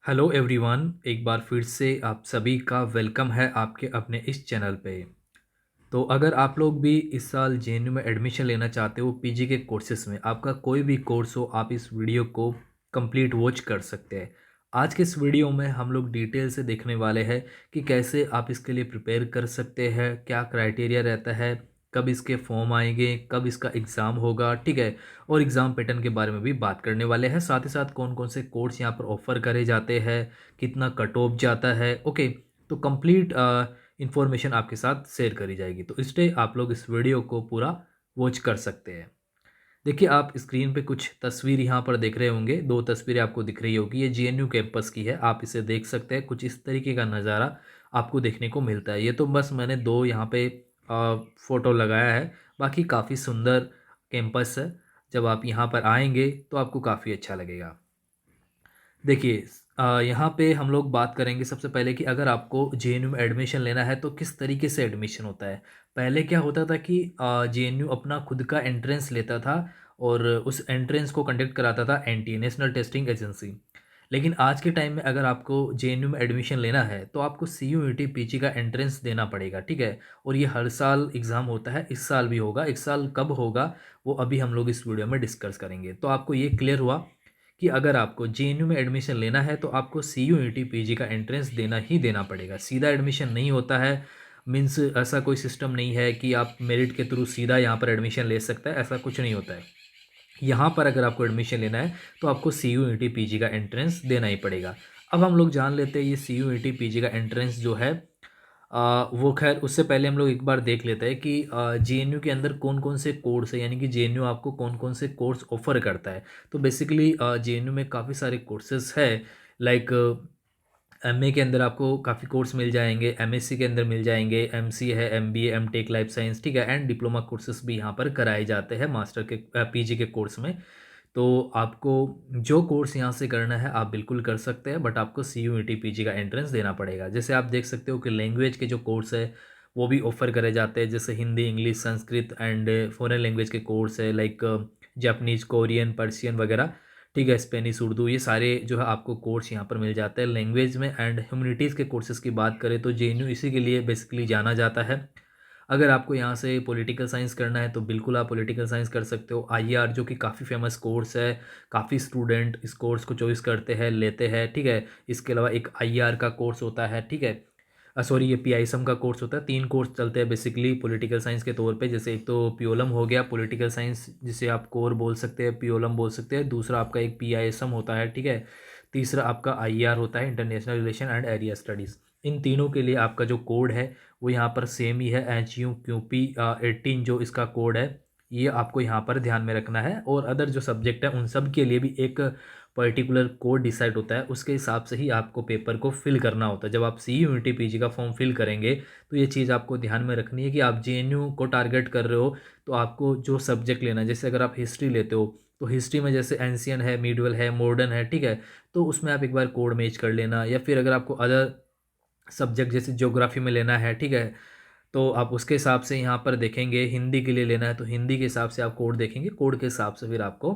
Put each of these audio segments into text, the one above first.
Hello everyone, एक बार फिर से आप सभी का वेलकम है आपके अपने इस चैनल पे। तो अगर आप लोग भी इस साल जेएनयू में एडमिशन लेना चाहते हो पीजी के कोर्सेज़ में, आपका कोई भी कोर्स हो, आप इस वीडियो को कंप्लीट वॉच कर सकते हैं। आज के इस वीडियो में हम लोग डिटेल से देखने वाले हैं कि कैसे आप इसके लिए प्रिपेयर कर सकते हैं, क्या क्राइटेरिया रहता है, कब इसके फॉर्म आएंगे, कब इसका एग्ज़ाम होगा, ठीक है। और एग्ज़ाम पैटर्न के बारे में भी बात करने वाले हैं। साथ ही साथ कौन कौन से कोर्स यहाँ पर ऑफ़र करे जाते हैं, कितना कट ऑफ जाता है, ओके। तो कंप्लीट इन्फॉर्मेशन आपके साथ शेयर करी जाएगी, तो इसलिए आप लोग इस वीडियो को पूरा वॉच कर सकते हैं। देखिए, आप स्क्रीन पे कुछ तस्वीर यहाँ पर देख रहे होंगे, दो तस्वीरें आपको दिख रही होगी, ये जेएनयू कैंपस की है। आप इसे देख सकते हैं, कुछ इस तरीके का नज़ारा आपको देखने को मिलता है। ये तो बस मैंने दो यहाँ पे फ़ोटो लगाया है, बाकी काफ़ी सुंदर कैंपस है। जब आप यहाँ पर आएंगे तो आपको काफ़ी अच्छा लगेगा। देखिए, यहाँ पे हम लोग बात करेंगे सबसे पहले कि अगर आपको जेएनयू में एडमिशन लेना है तो किस तरीके से एडमिशन होता है। पहले क्या होता था कि जेएनयू अपना खुद का एंट्रेंस लेता था और उस एंट्रेंस को कंडक्ट कराता था एनटीए, नेशनल टेस्टिंग एजेंसी। लेकिन आज के टाइम में अगर आपको जेएनयू में एडमिशन लेना है तो आपको सीयूईटी पीजी का एंट्रेंस देना पड़ेगा, ठीक है। और ये हर साल एग्ज़ाम होता है, इस साल भी होगा। इस साल कब होगा वो अभी हम लोग इस वीडियो में डिस्कस करेंगे। तो आपको ये क्लियर हुआ कि अगर आपको जेएनयू में एडमिशन लेना है तो आपको सीयूईटी पीजी का एंट्रेंस देना ही देना पड़ेगा। सीधा एडमिशन नहीं होता है, मीन्स ऐसा कोई सिस्टम नहीं है कि आप मेरिट के थ्रू सीधा यहाँ पर एडमिशन ले सकते हैं, ऐसा कुछ नहीं होता है। यहाँ पर अगर आपको एडमिशन लेना है तो आपको सीयूईटी पीजी का एंट्रेंस देना ही पड़ेगा। अब हम लोग जान लेते हैं ये सीयूईटी पीजी का एंट्रेंस जो है, वो खैर उससे पहले हम लोग एक बार देख लेते हैं कि जेएनयू के अंदर कौन कौन से कोर्स है, यानी कि जेएनयू आपको कौन कौन से कोर्स ऑफर करता है। तो बेसिकली जेएनयू में काफ़ी सारे कोर्सेज है। लाइक एमए के अंदर आपको काफ़ी कोर्स मिल जाएंगे, एमएससी के अंदर मिल जाएंगे, एमसीए है, एमबीए, एमटेक, लाइफ साइंस, ठीक है। एंड डिप्लोमा कोर्सेज भी यहाँ पर कराए जाते हैं मास्टर के पीजी के कोर्स में। तो आपको जो कोर्स यहाँ से करना है आप बिल्कुल कर सकते हैं, बट आपको सीयूईटी पीजी का एंट्रेंस देना पड़ेगा। जैसे आप देख सकते हो कि लैंग्वेज के जो कोर्स है वो भी ऑफर करे जाते हैं, जैसे Hindi, English, Sanskrit and foreign language के कोर्स है, लाइक जापानीज, कोरियन, पर्शियन वगैरह, ठीक है, स्पेनिश, उर्दू, ये सारे जो है आपको कोर्स यहाँ पर मिल जाते हैं लैंग्वेज में। एंड ह्यूमनिटीज़ के कोर्सेज की बात करें तो जेएनयू इसी के लिए बेसिकली जाना जाता है। अगर आपको यहाँ से पॉलिटिकल साइंस करना है तो बिल्कुल आप पॉलिटिकल साइंस कर सकते हो। आईआर जो कि काफ़ी फेमस कोर्स है, काफ़ी स्टूडेंट इस कोर्स को चॉइस करते हैं, लेते हैं, ठीक है। इसके अलावा एक आईआर का कोर्स होता है, ठीक है। सॉरी, ये पीआईएसएम का कोर्स होता है। तीन कोर्स चलते हैं बेसिकली पॉलिटिकल साइंस के तौर पे। जैसे एक तो पियोलम हो गया पॉलिटिकल साइंस, जिसे आप कोर बोल सकते हैं, पियोलम बोल सकते हैं। दूसरा आपका एक पीआईएसएम होता है, ठीक है। तीसरा आपका आईआर होता है, international relation and area studies. इन तीनों के लिए आपका जो कोड है वो यहाँ पर सेम ही है, HUQP 18 जो इसका कोड है, ये आपको यहाँ पर ध्यान में रखना है। और अदर जो सब्जेक्ट है उन सब के लिए भी एक पर्टिकुलर कोड डिसाइड होता है, उसके हिसाब से ही आपको पेपर को फिल करना होता है। जब आप सी यूनिटी पीजी का फॉर्म फिल करेंगे तो ये चीज़ आपको ध्यान में रखनी है कि आप जेएनयू को टारगेट कर रहे हो तो आपको जो सब्जेक्ट लेना है, जैसे अगर आप हिस्ट्री लेते हो तो हिस्ट्री में जैसे एंशियन है, मिडवल है, मॉडर्न है, ठीक है। तो उसमें आप एक बार कोड मैच कर लेना। या फिर अगर आपको अदर सब्जेक्ट जैसे ज्योग्राफी में लेना है, ठीक है, तो आप उसके हिसाब से यहाँ पर देखेंगे। हिंदी के लिए लेना है तो हिंदी के हिसाब से आप कोड देखेंगे, कोड के हिसाब से फिर आपको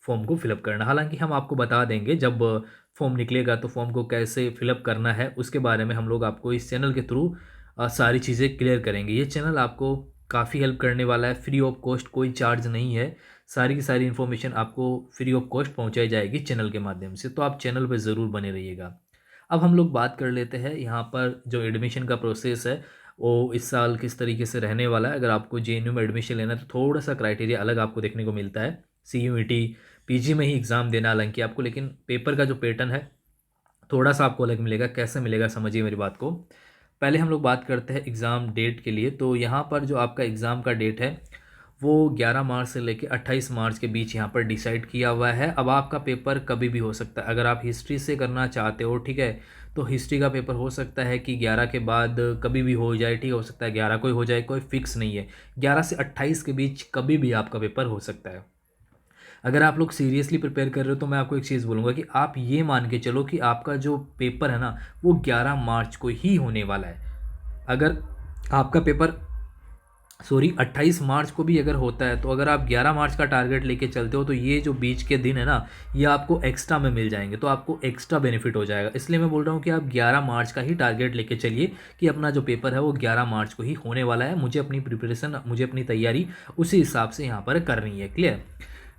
फॉर्म को फिलअप करना। हालांकि हम आपको बता देंगे जब फॉर्म निकलेगा तो फॉर्म को कैसे फिलअप करना है उसके बारे में हम लोग आपको इस चैनल के थ्रू सारी चीज़ें क्लियर करेंगे। ये चैनल आपको काफ़ी हेल्प करने वाला है, फ्री ऑफ कॉस्ट, कोई चार्ज नहीं है। सारी की सारी इन्फॉर्मेशन आपको फ्री ऑफ कॉस्ट पहुँचाई जाएगी चैनल के माध्यम से, तो आप चैनल पर ज़रूर बने रहिएगा। अब हम लोग बात कर लेते हैं यहाँ पर जो एडमिशन का प्रोसेस है वो इस साल किस तरीके से रहने वाला है। अगर आपको जेएनयू में एडमिशन लेना है तो थोड़ा सा क्राइटेरिया अलग आपको देखने को मिलता है। सीयूईटी पीजी में ही एग्ज़ाम देना हालांकि आपको, लेकिन पेपर का जो पैटर्न है थोड़ा सा आपको अलग मिलेगा। कैसे मिलेगा समझिए मेरी बात को। पहले हम लोग बात करते हैं एग्ज़ाम डेट के लिए। तो यहाँ पर जो आपका एग्ज़ाम का डेट है वो 11 मार्च से लेकर 28 मार्च के बीच यहाँ पर डिसाइड किया हुआ है। अब आपका पेपर कभी भी हो सकता है। अगर आप हिस्ट्री से करना चाहते हो, ठीक है, तो हिस्ट्री का पेपर हो सकता है कि 11 के बाद कभी भी हो जाए, ठीक है। हो सकता है 11 को ही हो जाए, कोई फिक्स नहीं है। 11 से 28 के बीच कभी भी आपका पेपर हो सकता है। अगर आप लोग सीरियसली प्रिपेयर कर रहे हो तो मैं आपको एक चीज़ बोलूँगा कि आप ये मान के चलो कि आपका जो पेपर है ना वो 11 मार्च को ही होने वाला है। अगर आपका पेपर सॉरी 28 मार्च को भी अगर होता है, तो अगर आप 11 मार्च का टारगेट लेके चलते हो तो ये जो बीच के दिन है ना, ये आपको एक्स्ट्रा में मिल जाएंगे, तो आपको एक्स्ट्रा बेनिफिट हो जाएगा। इसलिए मैं बोल रहा हूँ कि आप 11 मार्च का ही टारगेट लेके चलिए कि अपना जो पेपर है वो 11 मार्च को ही होने वाला है। मुझे अपनी प्रिपरेशन, मुझे अपनी तैयारी उसी हिसाब से यहाँ पर करनी है। क्लियर।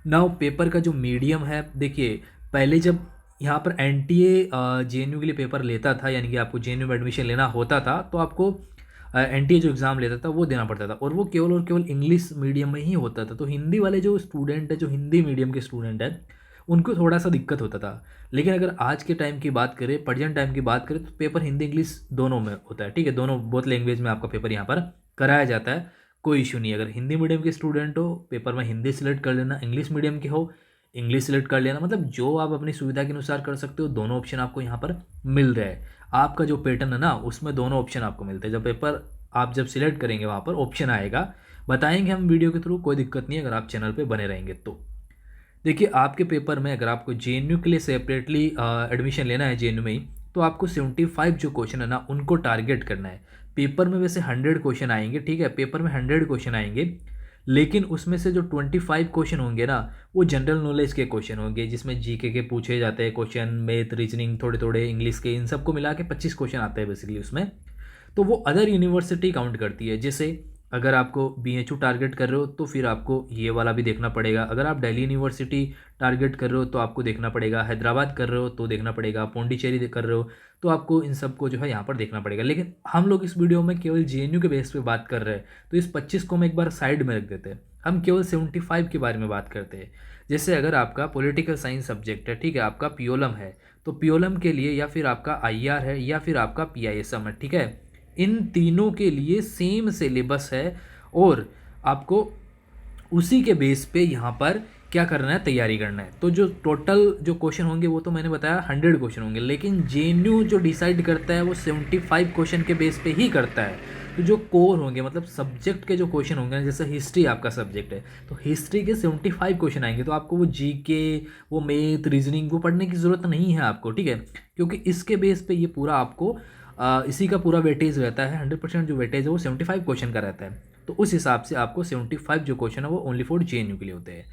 नाउ पेपर का जो मीडियम है, देखिए पहले जब यहाँ पर एन टी ए JNU के लिए पेपर लेता था, यानी कि आपको JNU में एडमिशन लेना होता था, तो आपको एन टी ए जो एग्ज़ाम लेता था वो देना पड़ता था, और वो केवल और केवल इंग्लिश मीडियम में ही होता था। तो हिंदी वाले जो स्टूडेंट है, जो हिंदी मीडियम के स्टूडेंट है, उनको थोड़ा सा दिक्कत होता था। लेकिन अगर आज के टाइम की बात करें, प्रेजेंट टाइम की बात करें, तो पेपर हिंदी इंग्लिश दोनों में होता है। ठीक है, दोनों बोथ लैंग्वेज में आपका पेपर यहाँ पर कराया जाता है। कोई इशू नहीं है। अगर हिंदी मीडियम के स्टूडेंट हो, पेपर में हिंदी सेलेक्ट कर लेना, इंग्लिश मीडियम के हो, इंग्लिश सेलेक्ट कर लेना, मतलब जो आप अपनी सुविधा के अनुसार कर सकते हो। दोनों ऑप्शन आपको यहाँ पर मिल रहे हैं। आपका जो पैटर्न है ना, उसमें दोनों ऑप्शन आपको मिलते हैं। जब पेपर आप जब सिलेक्ट करेंगे, वहाँ पर ऑप्शन आएगा, बताएंगे हम वीडियो के थ्रू, कोई दिक्कत नहीं है अगर आप चैनल पे बने रहेंगे तो। देखिए आपके पेपर में अगर आपको JNU के लिए सेपरेटली एडमिशन लेना है, JNU में ही, तो आपको 75 जो क्वेश्चन है ना, उनको टारगेट करना है। पेपर में वैसे 100 क्वेश्चन आएंगे, ठीक है, पेपर में 100 क्वेश्चन आएंगे, लेकिन उसमें से जो 25 क्वेश्चन होंगे ना, वो जनरल नॉलेज के क्वेश्चन होंगे, जिसमें जीके के पूछे जाते हैं क्वेश्चन, मैथ, रीजनिंग, थोड़े थोड़े इंग्लिश के, इन सबको मिला के 25 क्वेश्चन आते हैं बेसिकली उसमें। तो वो अदर यूनिवर्सिटी काउंट करती है। जैसे अगर आपको BHU टारगेट कर रहे हो, तो फिर आपको ये वाला भी देखना पड़ेगा। अगर आप दिल्ली यूनिवर्सिटी टारगेट कर रहे हो, तो आपको देखना पड़ेगा। हैदराबाद कर रहे हो तो देखना पड़ेगा। पौंडीचेरी कर रहे हो तो आपको इन सबको जो है यहाँ पर देखना पड़ेगा। लेकिन हम लोग इस वीडियो में केवल JNU के बेस पे बात कर रहे हैं, तो इस 25 को हम एक बार साइड में रख देते हैं। हम केवल 75 के बारे में बात करते हैं। जैसे अगर आपका पॉलिटिकल साइंस सब्जेक्ट है, ठीक है, आपका POLM है, तो POLM के लिए, या फिर आपका IR है, या फिर आपका PISM है, ठीक है, इन तीनों के लिए सेम सिलेबस है, और आपको उसी के बेस पे यहाँ पर क्या करना है, तैयारी करना है। तो जो टोटल जो क्वेश्चन होंगे वो तो मैंने बताया 100 क्वेश्चन होंगे, लेकिन JNU जो डिसाइड करता है वो 75 क्वेश्चन के बेस पे ही करता है। तो जो कोर होंगे, मतलब सब्जेक्ट के जो क्वेश्चन होंगे, जैसे हिस्ट्री आपका सब्जेक्ट है, तो हिस्ट्री के 75 क्वेश्चन आएंगे, तो आपको वो GK, वो मैथ, रीजनिंग, वो पढ़ने की ज़रूरत नहीं है आपको, ठीक है, क्योंकि इसके बेस पे ये पूरा आपको इसी का पूरा वेटेज रहता है। 100% जो वेटेज है वो 75 क्वेश्चन का रहता है। तो उस हिसाब से आपको 75 जो क्वेश्चन है वो ओनली फॉर JNU के लिए होते हैं।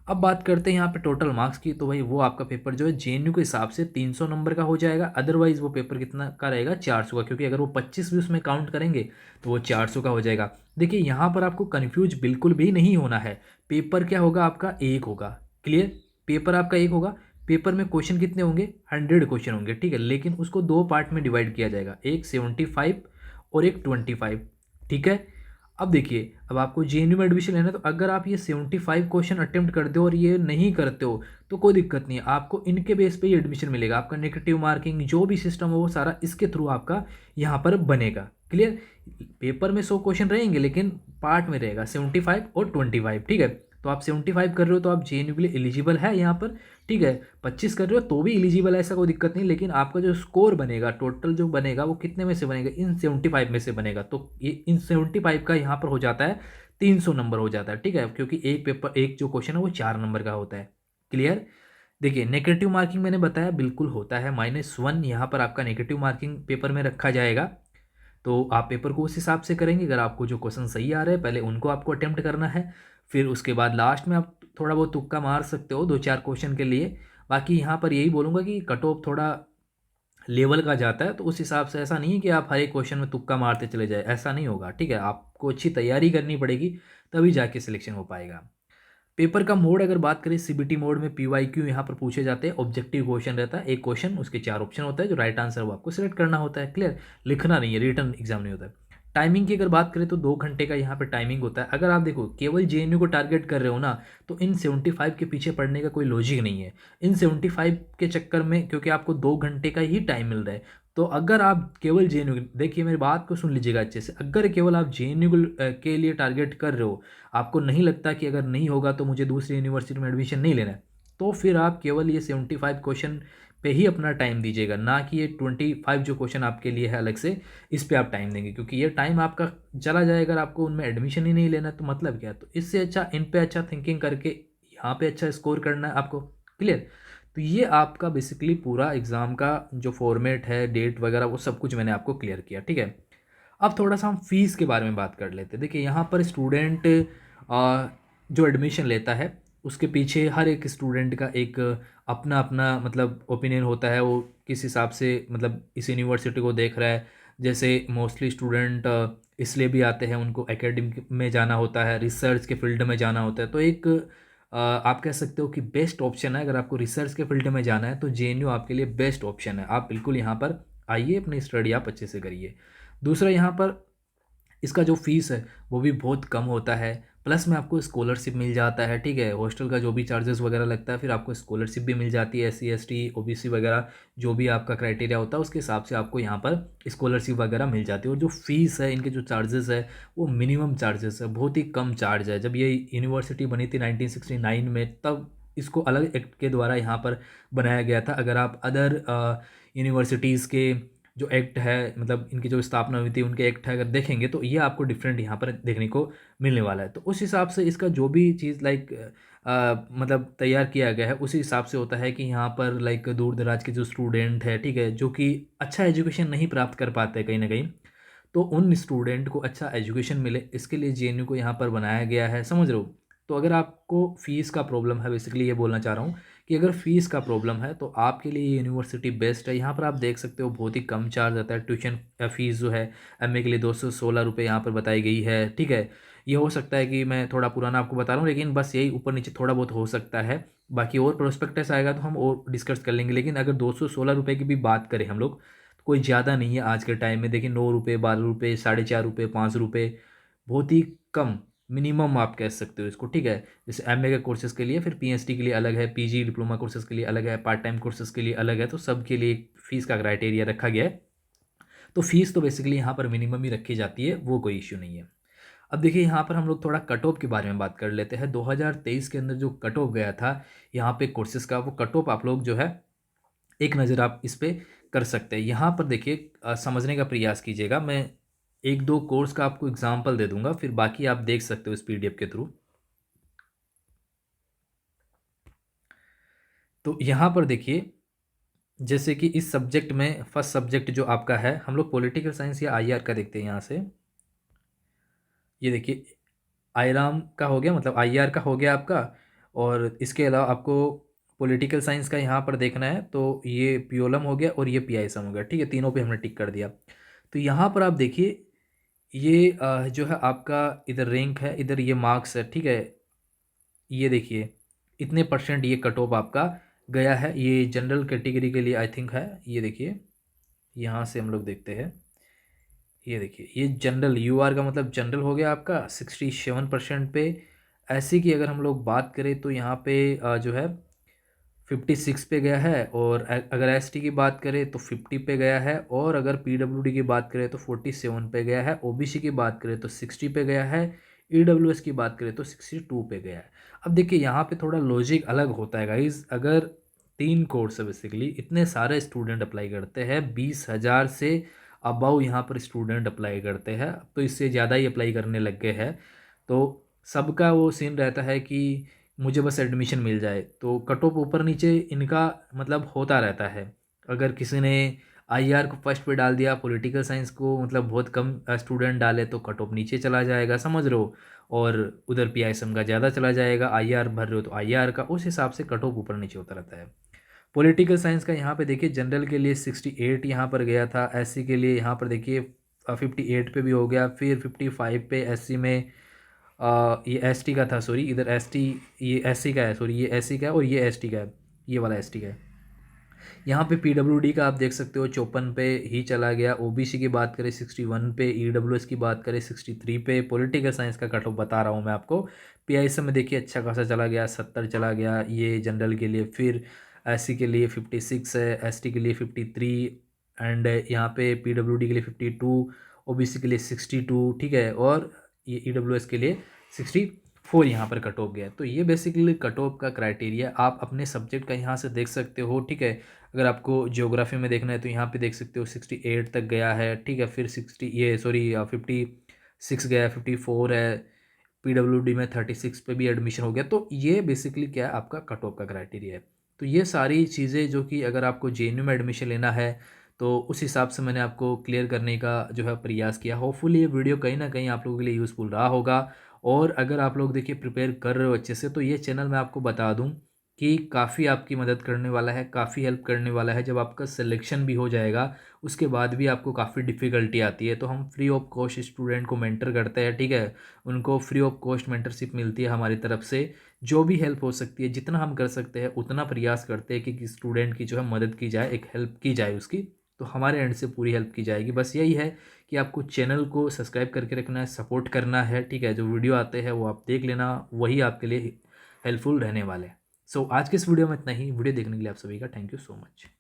अब बात करते हैं यहाँ पे टोटल मार्क्स की, तो भाई वो आपका पेपर जो है JNU के हिसाब से 300 नंबर का हो जाएगा। अदरवाइज वो पेपर कितना का रहेगा, 400 का, क्योंकि अगर वो 25 भी उसमें काउंट करेंगे तो वो 400 का हो जाएगा। देखिए यहाँ पर आपको कन्फ्यूज बिल्कुल भी नहीं होना है। पेपर क्या होगा आपका, एक होगा। क्लियर, पेपर आपका एक होगा। पेपर में क्वेश्चन कितने होंगे, 100 क्वेश्चन होंगे, ठीक है, लेकिन उसको दो पार्ट में डिवाइड किया जाएगा, एक 75 और एक 25, ठीक है। अब देखिए, अब आपको JNU में एडमिशन लेना है, तो अगर आप ये 75 क्वेश्चन अटेम्प्ट करते हो और ये नहीं करते हो, तो कोई दिक्कत नहीं है, आपको इनके बेस पे ही एडमिशन मिलेगा। आपका नेगेटिव मार्किंग जो भी सिस्टम हो वो सारा इसके थ्रू आपका यहाँ पर बनेगा। क्लियर, पेपर में 100 क्वेश्चन रहेंगे, लेकिन पार्ट में रहेगा 75 और 25, ठीक है। तो आप 75 कर रहे हो तो आप JNU के लिए एलिजिबल है यहाँ पर, ठीक है। 25 कर रहे हो तो भी एलिजिबल है, ऐसा कोई दिक्कत नहीं, लेकिन आपका जो स्कोर बनेगा, टोटल जो बनेगा, वो कितने में से बनेगा, इन 75 में से बनेगा। तो ये इन 75 का यहाँ पर हो जाता है 300 नंबर हो जाता है, ठीक है, क्योंकि एक पेपर, एक जो क्वेश्चन है वो 4 नंबर का होता है। क्लियर। देखिए नेगेटिव मार्किंग मैंने बताया बिल्कुल होता है, -1 यहाँ पर आपका नेगेटिव मार्किंग पेपर में रखा जाएगा। तो आप पेपर को उस हिसाब से करेंगे। अगर आपको जो क्वेश्चन सही आ रहे हैं, पहले उनको आपको अटेम्प्ट करना है, फिर उसके बाद लास्ट में आप थोड़ा बहुत तुक्का मार सकते हो 2-4 क्वेश्चन के लिए। बाकी यहाँ पर यही बोलूँगा कि कट ऑफ थोड़ा लेवल का जाता है, तो उस हिसाब से ऐसा नहीं है कि आप हर एक क्वेश्चन में तुक्का मारते चले जाए, ऐसा नहीं होगा, ठीक है। आपको अच्छी तैयारी करनी पड़ेगी, तभी जाके सिलेक्शन हो पाएगा। पेपर का मोड अगर बात करें, CBT मोड में PYQ यहाँ पर पूछे जाते हैं। ऑब्जेक्टिव क्वेश्चन रहता है, एक क्वेश्चन, उसके 4 ऑप्शन होता है, जो राइट आंसर वो आपको सिलेक्ट करना होता है। क्लियर, लिखना नहीं है, रिटर्न एग्जाम नहीं होता है। टाइमिंग की अगर बात करें तो 2 घंटे का यहाँ पर टाइमिंग होता है। अगर आप देखो केवल JNU को टारगेट कर रहे हो ना, तो इन 75 के पीछे पड़ने का कोई लॉजिक नहीं है। इन 75 के चक्कर में, क्योंकि आपको 2 घंटे का ही टाइम मिल रहा है, तो अगर आप केवल JNU, देखिए मेरी बात को सुन लीजिएगा अच्छे से, अगर केवल आप JNU के लिए टारगेट कर रहे हो, आपको नहीं लगता कि अगर नहीं होगा तो मुझे दूसरी यूनिवर्सिटी में एडमिशन नहीं लेना है, तो फिर आप केवल ये 75 क्वेश्चन पे ही अपना टाइम दीजिएगा, ना कि ये 25 जो क्वेश्चन आपके लिए है अलग से, इस पे आप टाइम देंगे, क्योंकि ये टाइम आपका चला जाएगा। अगर आपको उनमें एडमिशन ही नहीं लेना तो मतलब क्या है। तो इससे अच्छा इन पे अच्छा थिंकिंग करके यहाँ पे अच्छा स्कोर करना है आपको। क्लियर। तो ये आपका बेसिकली पूरा एग्ज़ाम का जो फॉर्मेट है, डेट वगैरह, वो सब कुछ मैंने आपको क्लियर किया, ठीक है। अब थोड़ा-सा हम फ़ीस के बारे में बात कर लेते हैं। देखिए यहाँ पर स्टूडेंट जो एडमिशन लेता है, उसके पीछे हर एक स्टूडेंट का एक अपना-अपना मतलब ओपिनियन होता है, वो किस हिसाब से मतलब इस यूनिवर्सिटी को देख रहा है। जैसे मोस्टली स्टूडेंट इसलिए भी आते हैं, उनको एकेडमिक में जाना होता है, रिसर्च के फील्ड में जाना होता है। तो एक आप कह सकते हो कि बेस्ट ऑप्शन है, अगर आपको रिसर्च के फील्ड में जाना है तो जेएनयू आपके लिए बेस्ट ऑप्शन है। आप बिल्कुल यहाँ पर आइए, अपनी स्टडी आप अच्छे से करिए। दूसरा यहाँ पर इसका जो फ़ीस है वो भी बहुत कम होता है, प्लस में आपको स्कॉलरशिप मिल जाता है, ठीक है? हॉस्टल का जो भी चार्जेस वगैरह लगता है, फिर आपको स्कॉलरशिप भी मिल जाती है, एससी, एसटी, ओबीसी वगैरह जो भी आपका क्राइटेरिया होता है उसके हिसाब से आपको यहाँ पर स्कॉलरशिप वगैरह मिल जाती है। और जो फ़ीस है, इनके जो चार्जेस है वो मिनिमम चार्जेस है, बहुत ही कम चार्ज है। जब ये यूनिवर्सिटी बनी थी 1969 में, तब इसको अलग एक्ट के द्वारा यहाँ पर बनाया गया था। अगर आप अदर यूनिवर्सिटीज़ के जो एक्ट है, मतलब इनकी जो स्थापना हुई थी उनके एक्ट है, अगर देखेंगे तो ये आपको डिफरेंट यहाँ पर देखने को मिलने वाला है। तो उस हिसाब से इसका जो भी चीज़ लाइक मतलब तैयार किया गया है उसी हिसाब से होता है कि यहाँ पर लाइक दूर दराज के जो स्टूडेंट है, ठीक है, जो कि अच्छा एजुकेशन नहीं प्राप्त कर पाते कहीं ना कहीं, तो उन स्टूडेंट को अच्छा एजुकेशन मिले, इसके लिए जेएनयू को यहाँ पर बनाया गया है, समझ रहे हो? तो अगर आपको फ़ीस का प्रॉब्लम है, बेसिकली ये बोलना चाह रहा हूँ कि अगर फ़ीस का प्रॉब्लम है तो आपके लिए ये यूनिवर्सिटी बेस्ट है। यहाँ पर आप देख सकते हो बहुत ही कम चार्ज आता है। ट्यूशन फ़ीस जो है एमए के लिए 216 रुपये यहाँ पर बताई गई है, ठीक है। ये हो सकता है कि मैं थोड़ा पुराना आपको बता रहा हूँ, लेकिन बस यही ऊपर नीचे थोड़ा बहुत हो सकता है। बाकी और प्रोस्पेक्टस आएगा तो हम और डिस्कस कर लेंगे, लेकिन अगर 216 रुपये की भी बात करें हम लोग, तो कोई ज़्यादा नहीं है आज के टाइम में। देखिए 9 रुपये, 12 रुपये, साढ़े 4 रुपये, 5 रुपये, बहुत ही कम, मिनिमम आप कह सकते हो इसको, ठीक है। जैसे एमए के कोर्सेज़ के लिए, फिर पीएचडी के लिए अलग है, पीजी डिप्लोमा कोर्सेज़ के लिए अलग है, पार्ट टाइम कोर्सेज़ के लिए अलग है, तो सब के लिए फ़ीस का क्राइटेरिया रखा गया है। तो फ़ीस तो बेसिकली यहाँ पर मिनिमम ही रखी जाती है, वो कोई इश्यू नहीं है। अब देखिए यहाँ पर हम लोग थोड़ा कट ऑफ के बारे में बात कर लेते हैं। 2023 के अंदर जो कट ऑफ गया था यहाँ पे कोर्सेज़ का, वो कट ऑफ आप लोग जो है एक नज़र आप इस पे कर सकते हैं। यहाँ पर देखिए समझने का प्रयास कीजिएगा। मैं 1-2 कोर्स का आपको एग्ज़ाम्पल दे दूँगा, फिर बाकी आप देख सकते हो इस पीडीएफ के थ्रू। तो यहाँ पर देखिए, जैसे कि इस सब्जेक्ट में फर्स्ट सब्जेक्ट जो आपका है, हम लोग पॉलिटिकल साइंस या आईआर का देखते हैं यहाँ से। ये देखिए, आईराम का हो गया, मतलब आईआर का हो गया आपका। और इसके अलावा आपको पॉलिटिकल साइंस का यहाँ पर देखना है, तो ये पीओलम हो गया और ये पीआईएसएम हो गया, ठीक है। तीनों पे हमने टिक कर दिया। तो यहाँ पर आप देखिए, ये जो है आपका इधर रैंक है, इधर ये मार्क्स है, ठीक है। ये देखिए इतने परसेंट ये कट ऑफ आपका गया है। ये जनरल कैटेगरी के लिए आई थिंक है। ये देखिए, यहाँ से हम लोग देखते हैं। ये देखिए, ये जनरल यूआर का मतलब जनरल हो गया आपका 67% पे। ऐसे की अगर हम लोग बात करें तो यहाँ पे जो है 56 पे गया है। और अगर एसटी की बात करें तो 50 पे गया है। और अगर पीडब्ल्यूडी की बात करें तो 47 पे गया है। ओबीसी की बात करें तो 60 पे गया है। ईडब्ल्यूएस की बात करें तो 62 पे गया है। अब देखिए यहाँ पे थोड़ा लॉजिक अलग होता है गाइज। अगर 3 कोर्स है, बेसिकली इतने सारे स्टूडेंट अप्लाई करते हैं, 20,000 से अबव यहाँ पर स्टूडेंट अप्लाई करते हैं, अब तो इससे ज़्यादा ही अप्लाई करने लग गए हैं। तो सबका वो सीन रहता है कि मुझे बस एडमिशन मिल जाए, तो कट ऑफ ऊपर नीचे इनका मतलब होता रहता है। अगर किसी ने आईआर को फर्स्ट पे डाल दिया, पॉलिटिकल साइंस को मतलब बहुत कम स्टूडेंट डाले, तो कट ऑफ नीचे चला जाएगा, समझ रहे हो। और उधर पीआईएसएम का ज़्यादा चला जाएगा, आईआर भर रहे हो तो आईआर का, उस हिसाब से कट ऑफ ऊपर नीचे होता रहता है। पॉलिटिकल साइंस का यहाँ पे देखिए, जनरल के लिए 68 यहाँ पर गया था, एससी के लिए यहाँ पर देखिए 58 पे भी हो गया, फिर 55 पे एससी में। ये एसटी का था, सॉरी, इधर एसटी, ये एससी का है, सॉरी ये एससी का है और ये एसटी का है, ये वाला एसटी का है। यहाँ पे पीडब्ल्यूडी का आप देख सकते हो 54 पे ही चला गया। ओबीसी की बात करें 61 पे, ईडब्ल्यूएस की बात करें 63 पे। पॉलिटिकल साइंस का कट ऑफ बता रहा हूँ मैं आपको। पीआईएसएम में देखिए अच्छा खासा चला गया, 70 चला गया ये जनरल के लिए। फिर एससी के लिए 56 है, एसटी के लिए 53, एंड यहाँ पे पीडब्ल्यूडी के लिए 52, ओबीसी के लिए 62, ठीक है। और ये ईडब्ल्यूएस के लिए 64 यहाँ पर कट ऑफ गया। तो ये बेसिकली कट ऑफ का क्राइटेरिया आप अपने सब्जेक्ट का यहाँ से देख सकते हो, ठीक है। अगर आपको ज्योग्राफी में देखना है तो यहाँ पे देख सकते हो 68 तक गया है, ठीक है। फिर 60, ये सॉरी 56 गया है, 54 है। पीडब्ल्यूडी में 36 पे भी एडमिशन हो गया। तो ये बेसिकली क्या है, आपका कट ऑफ का क्राइटेरिया है। तो ये सारी चीज़ें जो कि अगर आपको जेएनयू में एडमिशन लेना है तो उस हिसाब से मैंने आपको क्लियर करने का जो है प्रयास किया। होपफुली ये वीडियो कहीं न कहीं आप लोगों के लिए यूज़फुल रहा होगा। और अगर आप लोग देखिए प्रिपेयर कर रहे हो अच्छे से, तो ये चैनल मैं आपको बता दूँ कि काफ़ी आपकी मदद करने वाला है, काफ़ी हेल्प करने वाला है। जब आपका सिलेक्शन भी हो जाएगा, उसके बाद भी आपको काफ़ी डिफ़िकल्टी आती है, तो हम फ्री ऑफ कॉस्ट स्टूडेंट को मेंटर करते हैं, ठीक है? उनको फ्री ऑफ कॉस्ट मेंटरशिप मिलती है हमारी तरफ से। जो भी हेल्प हो सकती है, जितना हम कर सकते हैं उतना प्रयास करते हैं कि स्टूडेंट की जो है मदद की जाए, एक हेल्प की जाए उसकी। तो हमारे एंड से पूरी हेल्प की जाएगी। बस यही है कि आपको चैनल को सब्सक्राइब करके रखना है, सपोर्ट करना है, ठीक है? जो वीडियो आते हैं वो आप देख लेना, वही आपके लिए हेल्पफुल रहने वाले हैं। सो आज के इस वीडियो में इतना ही। वीडियो देखने के लिए आप सभी का थैंक यू सो मच।